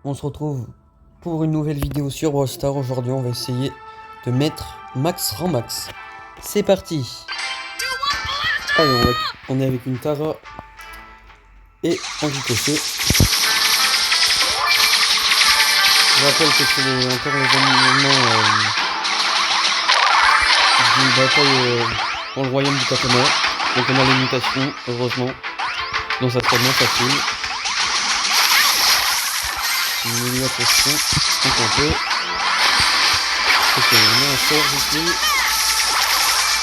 on se retrouve pour une nouvelle vidéo sur Brawl Stars. Aujourd'hui, on va essayer de mettre Max Ranmax. C'est parti. Allez, on est avec une Tara et un Ricochet. Je rappelle que c'est encore l'événement d'une bataille dans le royaume du Katana. Donc on a les mutations, heureusement. Donc ça sera moins facile. Une meilleure position, donc on peut. Ok, on met un sort ici.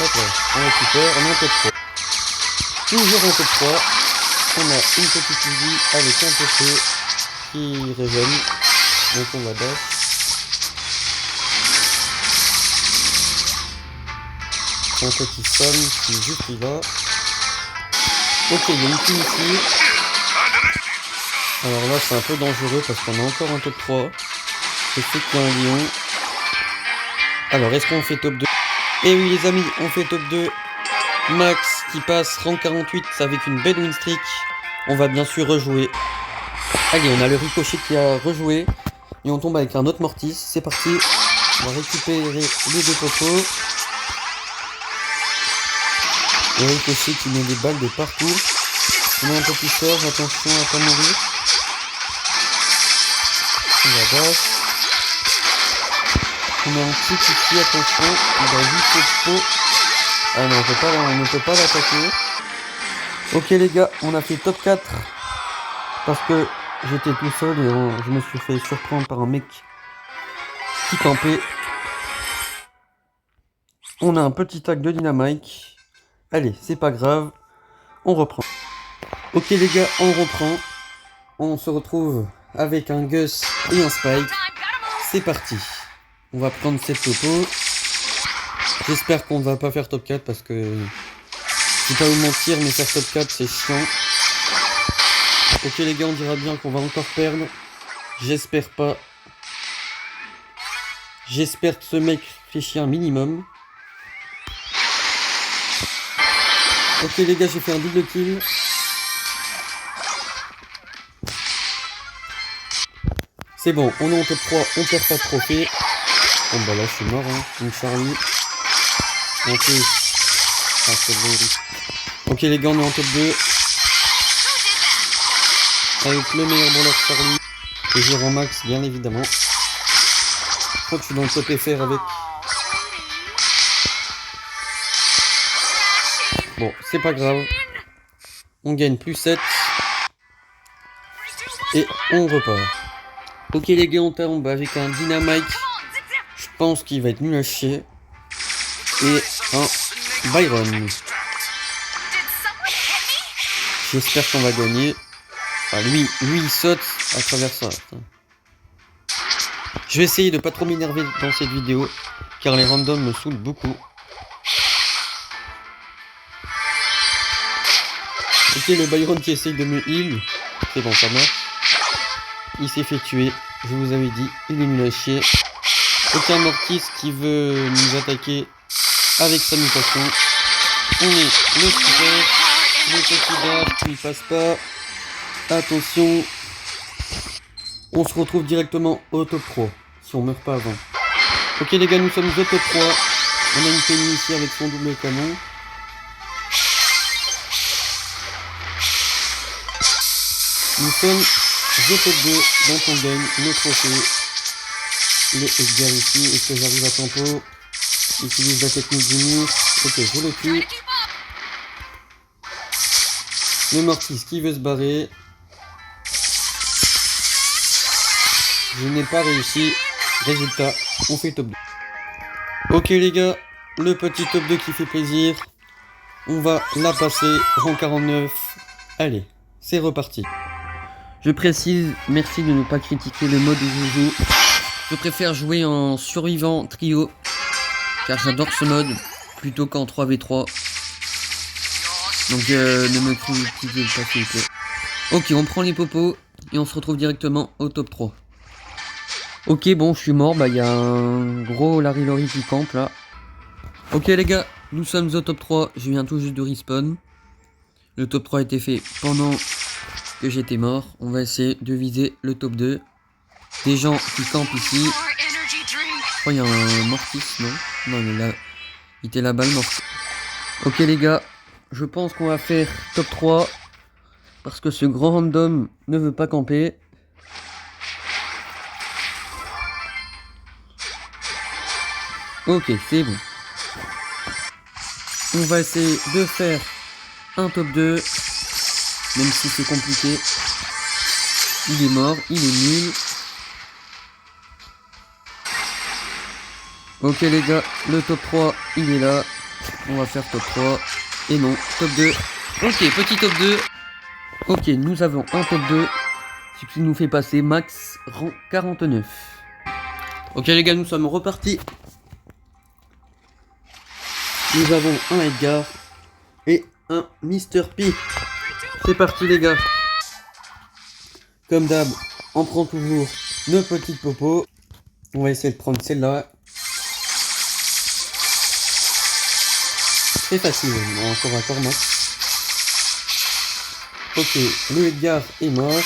Hop là, on récupère, on est en top 3. Toujours en top 3. On a une petite Lizzie avec un PC qui régène. Donc on va dash. Un petit Sam qui est juste là. Ok, il y a une team ici. Alors là c'est un peu dangereux parce qu'on a encore un top 3. Je sais qu'il y a un lion. Alors est-ce qu'on fait top 2? Et oui les amis, on fait top 2. Max qui passe rang 48 avec une belle win streak. On va bien sûr rejouer. Allez, on a le Ricochet qui a rejoué. Et on tombe avec un autre Mortis. C'est parti. On va récupérer les deux popos. Le Ricochet qui met des balles de partout. On a un petit sort, attention à pas mourir. On va dash. On a un petit ici, attention. Il a 8 popos. Ah non, on ne peut pas l'attaquer. Ok les gars, on a fait top 4. Parce que j'étais tout seul et je me suis fait surprendre par un mec qui campait. On a un petit tag de Dynamite. Allez, c'est pas grave. On reprend. Ok les gars, on reprend. On se retrouve avec un Gus et un Spike. C'est parti. On va prendre cette topo. J'espère qu'on va pas faire top 4 parce que... je vais pas vous mentir, mais faire top 4 c'est chiant. Ok les gars, on dira bien qu'on va encore perdre. J'espère pas. J'espère que ce mec réfléchit un minimum. Ok les gars, j'ai fait un double kill. C'est bon, on est en top 3, on perd pas de trophée. Bon bah là je suis mort, hein. Une Charlie. En plus. Ah, c'est bon. Ok les gars, on est en top 2. Avec le meilleur brawler Charlie. Et j'ai Ranmax, bien évidemment. Je crois que je suis dans le top FR avec. Bon, c'est pas grave. On gagne plus 7. Et on repart. Ok les gars, on tombe avec un Dynamite. Je pense qu'il va être nul à chier. Et un Byron. J'espère qu'on va gagner. Ah, lui il saute à travers ça. Je vais essayer de pas trop m'énerver dans cette vidéo. Car les randoms me saoulent beaucoup. Ok, le Byron qui essaye de me heal. C'est bon, ça marche. Il s'est fait tuer. Je vous avais dit, il est nul à chier. Aucun Mortis qui veut nous attaquer avec sa mutation. On est le super. Le petit dash qui ne passe pas. Attention. On se retrouve directement au top 3. Si on meurt pas avant. Ok les gars, nous sommes au top 3. On a une Penny ici avec son double canon. Nous sommes au top 2. Donc on gagne le trophée. Le Edgar ici. Est-ce que j'arrive à tempo? Utilise la technique du mur. Ok, je le tue. Le Mortis qui veut se barrer. Je n'ai pas réussi. Résultat, on fait top 2. Ok les gars, le petit top 2 qui fait plaisir. On va la passer, rang 49. Allez, c'est reparti. Je précise, merci de ne pas critiquer le mode où je joue. Je préfère jouer en survivant trio. Car j'adore ce mode, plutôt qu'en 3v3. Donc ne me critiquez pas s'il vous plaît. Ok, on prend les popos et on se retrouve directement au top 3. Ok, bon, je suis mort. Bah, il y a un gros Larry Lori qui campe là. Ok, les gars, nous sommes au top 3. Je viens tout juste de respawn. Le top 3 a été fait pendant que j'étais mort. On va essayer de viser le top 2. des gens qui campent ici. Oh, il y a un Mortis, non? Non, mais là, il était là-bas le Mortis. Ok les gars, je pense qu'on va faire top 3. Parce que ce grand random ne veut pas camper. Ok, c'est bon. On va essayer de faire un top 2. Même si c'est compliqué. Il est mort, il est nul. Ok les gars, le top 3, il est là. On va faire top 3. Et non, top 2. Ok, petit top 2. Ok, nous avons un top 2. Ce qui nous fait passer max rang 49. Ok les gars, nous sommes repartis. Nous avons un Edgar et un Mr. P. C'est parti les gars. Comme d'hab, on prend toujours nos petites popos. On va essayer de prendre celle-là. C'est facile, encore un corps. Ok, le Edgar est mort.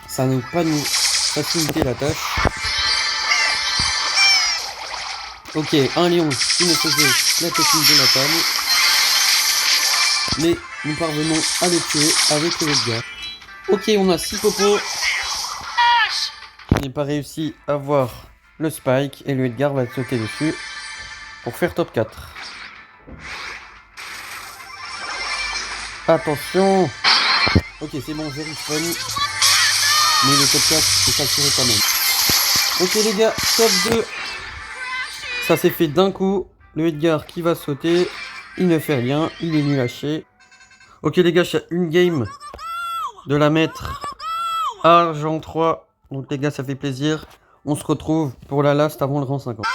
Ça ne va pas nous faciliter la tâche. Ok, un lion qui nous faisait la technique de la table. Mais nous parvenons à le tuer avec le Edgar. Ok, on a 6 popos. Je n'ai pas réussi à voir le Spike et le Edgar va sauter dessus pour faire top 4. Attention. Ok, c'est bon, je respawn. Mais le top 4 est assuré quand même. Ok les gars, top 2. Ça s'est fait d'un coup. Le Edgar qui va sauter. Il ne fait rien, il est nul à chier. Ok les gars, j'ai une game de la mettre argent 3. Donc les gars, ça fait plaisir. On se retrouve pour la last avant le rang 50.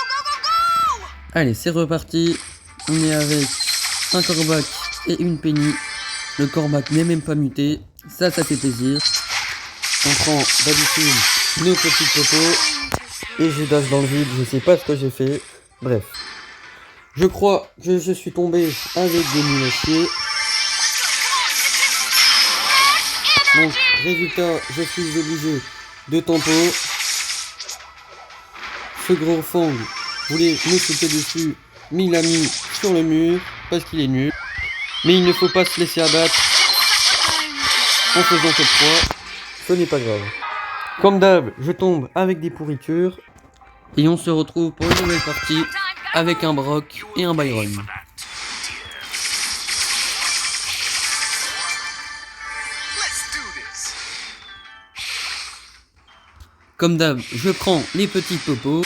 Allez, c'est reparti. On est avec un Corbac et une Penny. Le Corbac n'est même pas muté. Ça fait plaisir. On prend d'habitude nos petites popos. Et je dash dans le vide. Je sais pas ce que j'ai fait. Bref. Je crois que je suis tombé avec des nuls à chier. Donc, résultat, je suis obligé de tempo. Ce gros fang voulait me sauter dessus, mais il l'a mis sur le mur parce qu'il est nul. Mais il ne faut pas se laisser abattre en faisant top 3. Ce n'est pas grave. Comme d'hab, je tombe avec des pourritures. Et on se retrouve pour une nouvelle partie avec un Brock et un Byron. Comme d'hab, je prends les petites popos.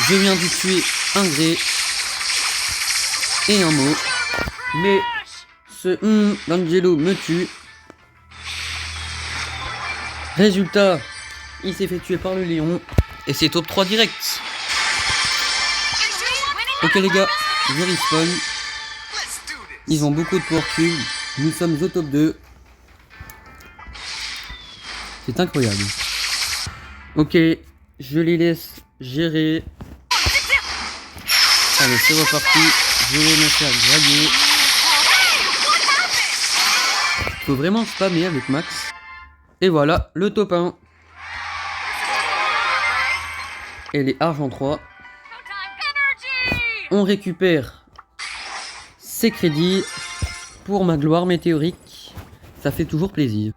Je viens de tuer un gré et un mot. Mais ce d'Angelo me tue. Résultat, il s'est fait tuer par le lion. Et c'est top 3 direct. Ok les gars, je respawn. Ils ont beaucoup de power cubes. Nous sommes au top 2. C'est incroyable. Ok, je les laisse gérer. Allez, c'est reparti. Je vais me faire grailler. Faut vraiment spammer avec Max. Et voilà, le top 1. Et les argent 3. On récupère ces crédits pour ma gloire météorique. Ça fait toujours plaisir.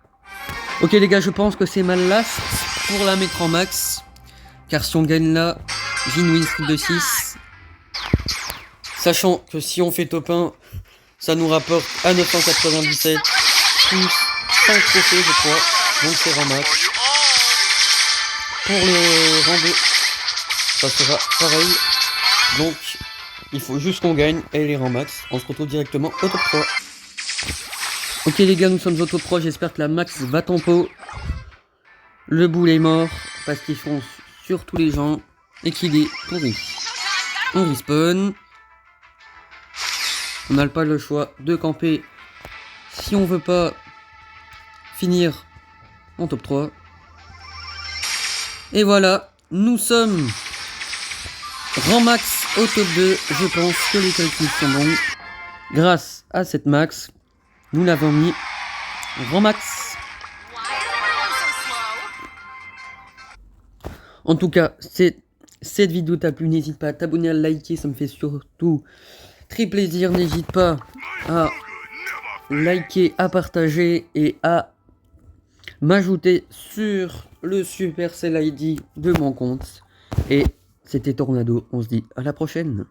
Ok les gars, je pense que c'est ma last pour la mettre en max. Car si on gagne là, j'ai une win streak de 6. Sachant que si on fait top 1, ça nous rapporte à 997. Plus 5 trophées je crois. Donc c'est rang max. Pour le rang 2, ça sera pareil. Donc il faut juste qu'on gagne et les rangs max. On se retrouve directement au top 3. Ok les gars, nous sommes au top 3. J'espère que la max va tempo. Le boule est mort parce qu'ils font sur tous les gens et qu'il est pourri. On respawn. On n'a pas le choix de camper si on veut pas finir en top 3. Et voilà, nous sommes rang max au top 2. Je pense que les calculs sont bons. Grâce à cette max, nous l'avons mis rang max. En tout cas, cette vidéo t'a plu, n'hésite pas à t'abonner, à liker, ça me fait surtout très plaisir. N'hésite pas à liker, à partager et à m'ajouter sur le Supercell ID de mon compte. Et c'était Tornado, on se dit à la prochaine.